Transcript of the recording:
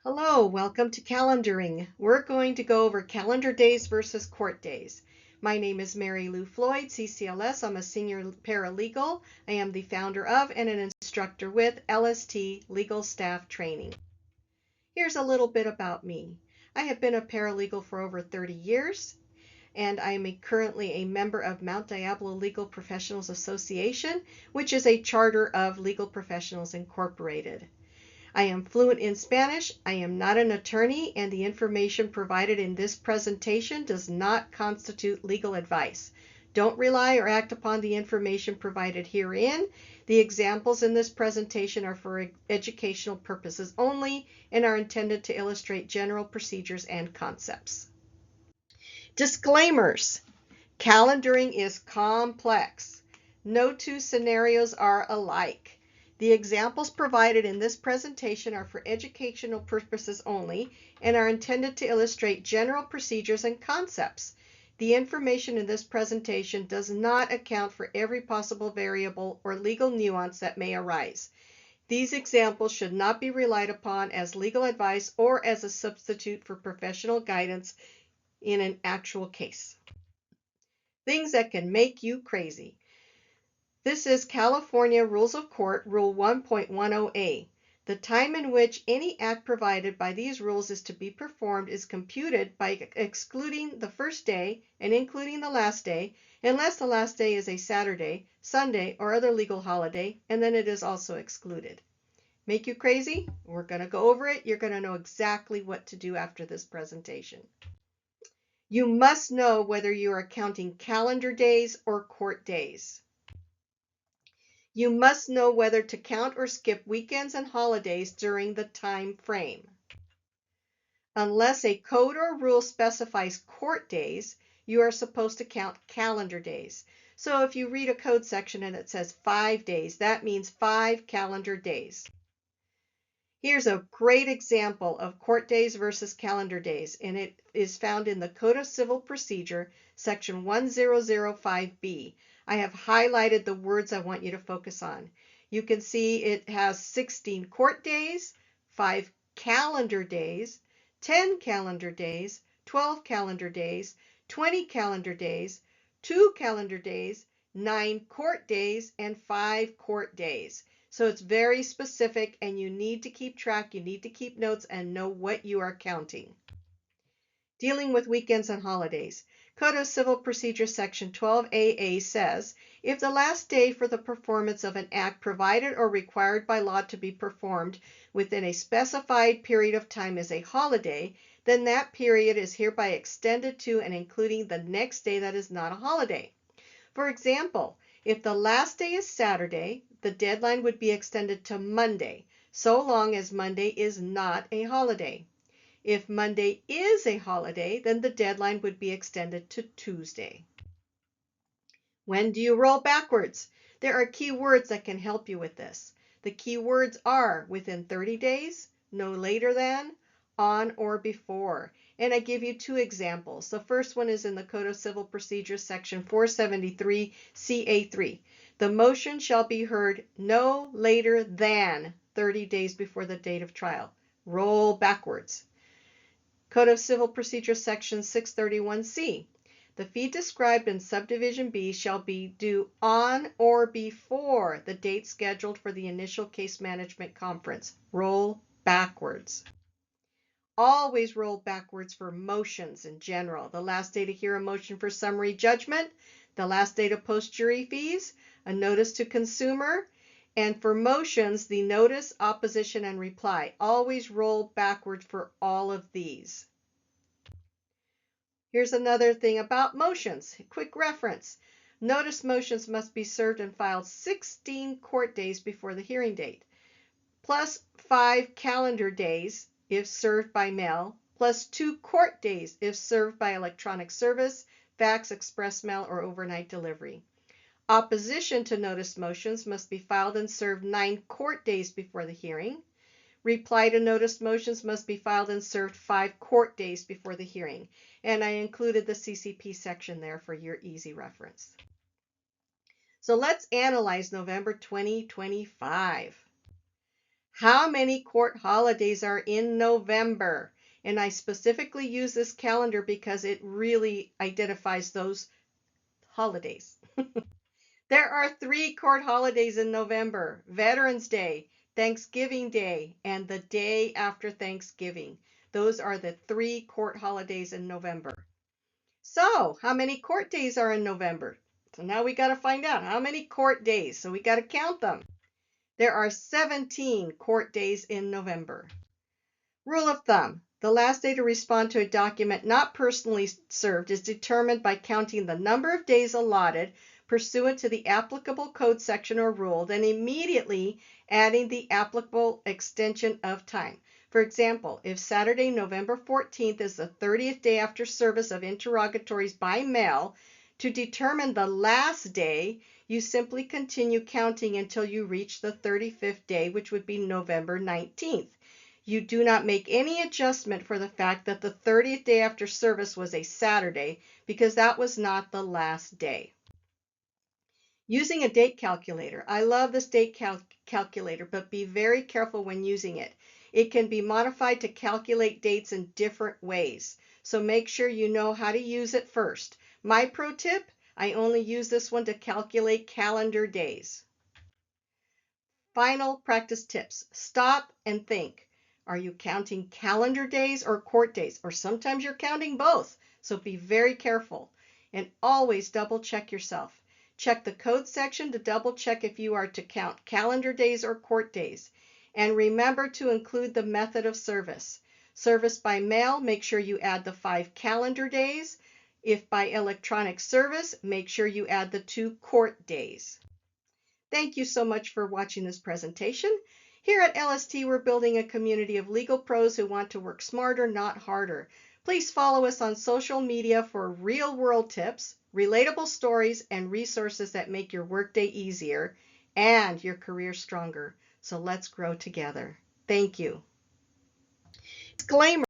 Hello, welcome to calendaring. We're going to go over calendar days versus court days. My name is Mary Lou Floyd, CCLS. I'm a senior paralegal. I am the founder of and an instructor with LST Legal Staff Training. Here's a little bit about me. I have been a paralegal for over 30 years, and I am currently a member of Mount Diablo Legal Professionals Association, which is a charter of Legal Professionals Incorporated. I am fluent in Spanish. I am not an attorney, and the information provided in this presentation does not constitute legal advice. Don't rely or act upon the information provided herein. The examples in this presentation are for educational purposes only and are intended to illustrate general procedures and concepts. Disclaimers. Calendaring is complex. No two scenarios are alike. The examples provided in this presentation are for educational purposes only and are intended to illustrate general procedures and concepts. The information in this presentation does not account for every possible variable or legal nuance that may arise. These examples should not be relied upon as legal advice or as a substitute for professional guidance in an actual case. Things that can make you crazy. This is California Rules of Court, Rule 1.10a. The time in which any act provided by these rules is to be performed is computed by excluding the first day and including the last day, unless the last day is a Saturday, Sunday, or other legal holiday, and then it is also excluded. Make you crazy? We're going to go over it. You're going to know exactly what to do after this presentation. You must know whether you are counting calendar days or court days. You must know whether to count or skip weekends and holidays during the time frame. Unless a code or rule specifies court days, you are supposed to count calendar days. So if you read a code section and it says 5 days, that means 5 calendar days. Here's a great example of court days versus calendar days, and it is found in the Code of Civil Procedure, section 1005B. I have highlighted the words I want you to focus on. You can see it has 16 court days, 5 calendar days, 10 calendar days, 12 calendar days, 20 calendar days, 2 calendar days, 9 court days, and 5 court days. So it's very specific, and you need to keep track, you need to keep notes and know what you are counting. Dealing with weekends and holidays. Code of Civil Procedure section 12AA says, if the last day for the performance of an act provided or required by law to be performed within a specified period of time is a holiday, then that period is hereby extended to and including the next day that is not a holiday. For example, if the last day is Saturday, the deadline would be extended to Monday, so long as Monday is not a holiday. If Monday is a holiday, then the deadline would be extended to Tuesday. When do you roll backwards? There are key words that can help you with this. The key words are within 30 days, no later than, on or before. And I give you 2 examples. The first one is in the Code of Civil Procedure, section 473, CA3. The motion shall be heard no later than 30 days before the date of trial. Roll backwards. Code of Civil Procedure, section 631C. The fee described in subdivision B shall be due on or before the date scheduled for the initial case management conference. Roll backwards. Always roll backwards for motions in general. The last day to hear a motion for summary judgment, the last day to post jury fees, a notice to consumer, and for motions, the notice, opposition, and reply. Always roll backwards for all of these. Here's another thing about motions. Quick reference. Notice motions must be served and filed 16 court days before the hearing date, plus 5 calendar days if served by mail, plus 2 court days if served by electronic service, fax, express mail, or overnight delivery. Opposition to notice motions must be filed and served 9 court days before the hearing. Reply to notice motions must be filed and served 5 court days before the hearing. And I included the CCP section there for your easy reference. So let's analyze November 2025. How many court holidays are in November? And I specifically use this calendar because it really identifies those holidays. There are 3 court holidays in November: Veterans Day, Thanksgiving Day, and the day after Thanksgiving. Those are the 3 court holidays in November. So, how many court days are in November? So now we got to find out how many court days. So we got to count them. There are 17 court days in November. Rule of thumb: the last day to respond to a document not personally served is determined by counting the number of days allotted pursuant to the applicable code section or rule, then immediately adding the applicable extension of time. For example, if Saturday, November 14th is the 30th day after service of interrogatories by mail, to determine the last day, you simply continue counting until you reach the 35th day, which would be November 19th. You do not make any adjustment for the fact that the 30th day after service was a Saturday, because that was not the last day. Using a date calculator. I love this date calculator, but be very careful when using it. It can be modified to calculate dates in different ways, so make sure you know how to use it first. My pro tip: I only use this one to calculate calendar days. Final practice tips. Stop and think. Are you counting calendar days or court days? Or sometimes you're counting both, so be very careful. And always double check yourself. Check the code section to double check if you are to count calendar days or court days. And remember to include the method of service. Service by mail, make sure you add the 5 calendar days. If by electronic service, make sure you add the 2 court days. Thank you so much for watching this presentation. Here at LST, we're building a community of legal pros who want to work smarter, not harder. Please follow us on social media for real-world tips, relatable stories, and resources that make your workday easier and your career stronger. So let's grow together. Thank you. Disclaimer.